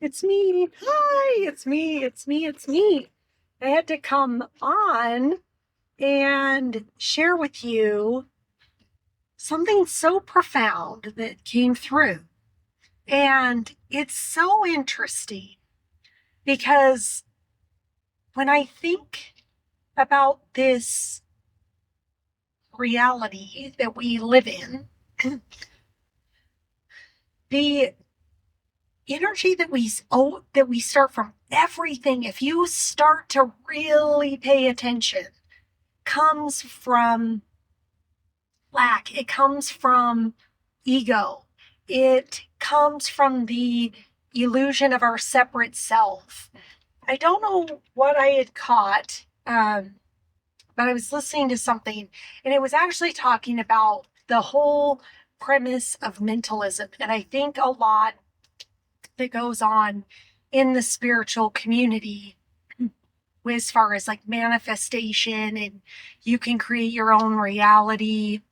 It's me. Hi, it's me. I had to come on and share with you something so profound that came through. And it's so interesting because when I think about this reality that we live in, the energy that we start from, everything, if you start to really pay attention, comes from lack. It comes from ego. It comes from the illusion of our separate self. I don't know what I had caught, but I was listening to something, and it was actually talking about the whole premise of mentalism. And I think a lot that goes on in the spiritual community as far as like manifestation, and you can create your own reality.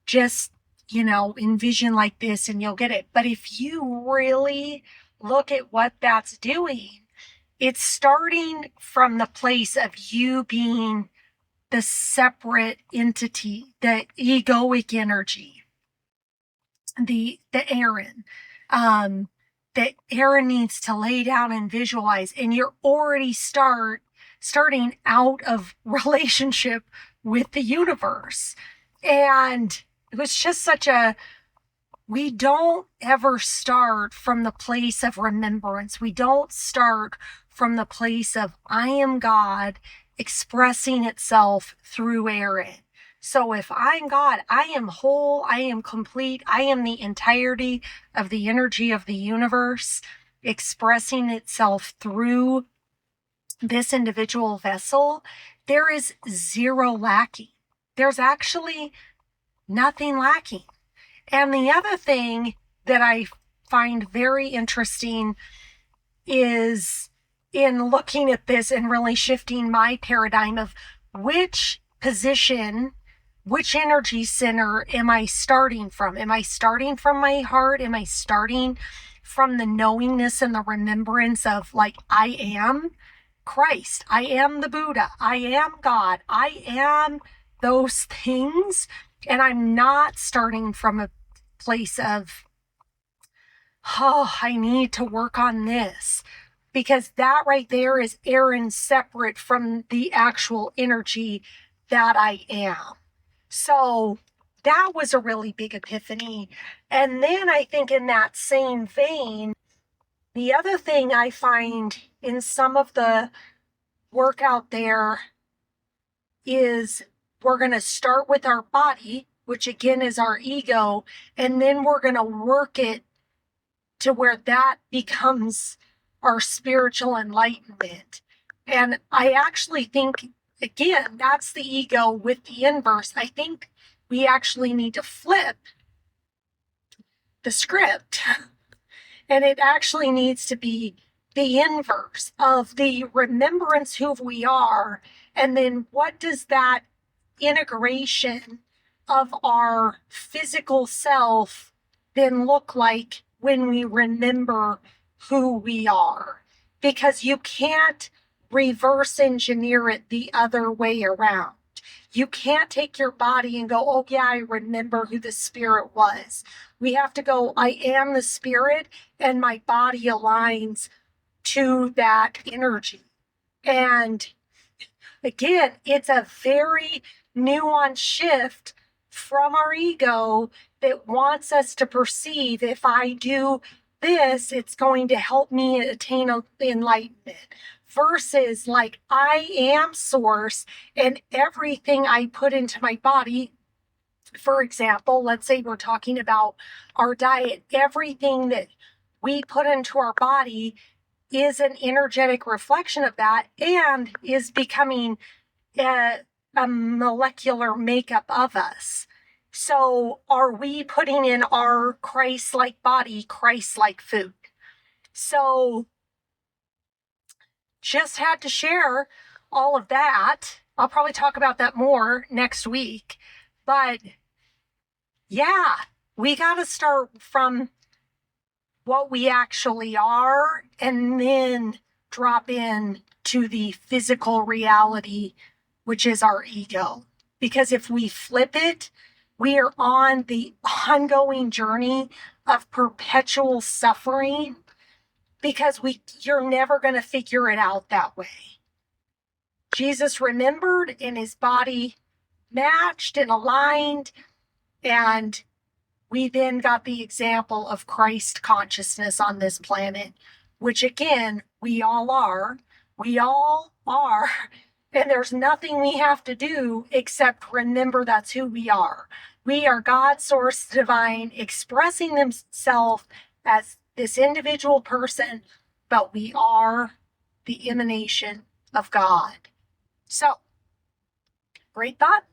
Just, envision like this and you'll get it. But if you really look at what that's doing, it's starting from the place of you being the separate entity, the egoic energy, the Aaron, that Aaron needs to lay down and visualize. And you're already starting out of relationship with the universe. And it was just we don't ever start from the place of remembrance. We don't start from the place of I am God expressing itself through Aaron. So if I'm God, I am whole, I am complete, I am the entirety of the energy of the universe expressing itself through this individual vessel. There is zero lacking. There's actually nothing lacking. And the other thing that I find very interesting is in looking at this and really shifting my paradigm of which position, which energy center am I starting from? Am I starting from my heart? Am I starting from the knowingness and the remembrance of like, I am Christ, I am the Buddha, I am God, I am those things? And I'm not starting from a place of, I need to work on this. Because that right there is Aaron separate from the actual energy that I am. So that was a really big epiphany. And then I think in that same vein, the other thing I find in some of the work out there is we're going to start with our body, which again is our ego, and then we're going to work it to where that becomes our spiritual enlightenment. And I actually think, again, that's the ego with the inverse. I think we actually need to flip the script. And it actually needs to be the inverse of the remembrance who we are. And then what does that integration of our physical self then look like when we remember who we are? Because you can't reverse engineer it the other way around. You can't take your body and go, oh yeah, I remember who the spirit was. We have to go, I am the spirit, and my body aligns to that energy. And again, it's a very nuanced shift from our ego that wants us to perceive, if I do this, it's going to help me attain enlightenment. Versus like, I am source, and everything I put into my body, for example, let's say we're talking about our diet, everything that we put into our body is an energetic reflection of that and is becoming a molecular makeup of us. So are we putting in our Christ-like body, Christ-like food? So just had to share all of that. I'll probably talk about that more next week. But yeah, we got to start from what we actually are, and then drop in to the physical reality, which is our ego. Because if we flip it, we are on the ongoing journey of perpetual suffering because you're never going to figure it out that way. Jesus remembered, and his body matched and aligned, and we then got the example of Christ consciousness on this planet, which again, we all are. We all are. And there's nothing we have to do except remember that's who we are. We are God's source divine expressing themselves as this individual person, but we are the emanation of God. So, great thought.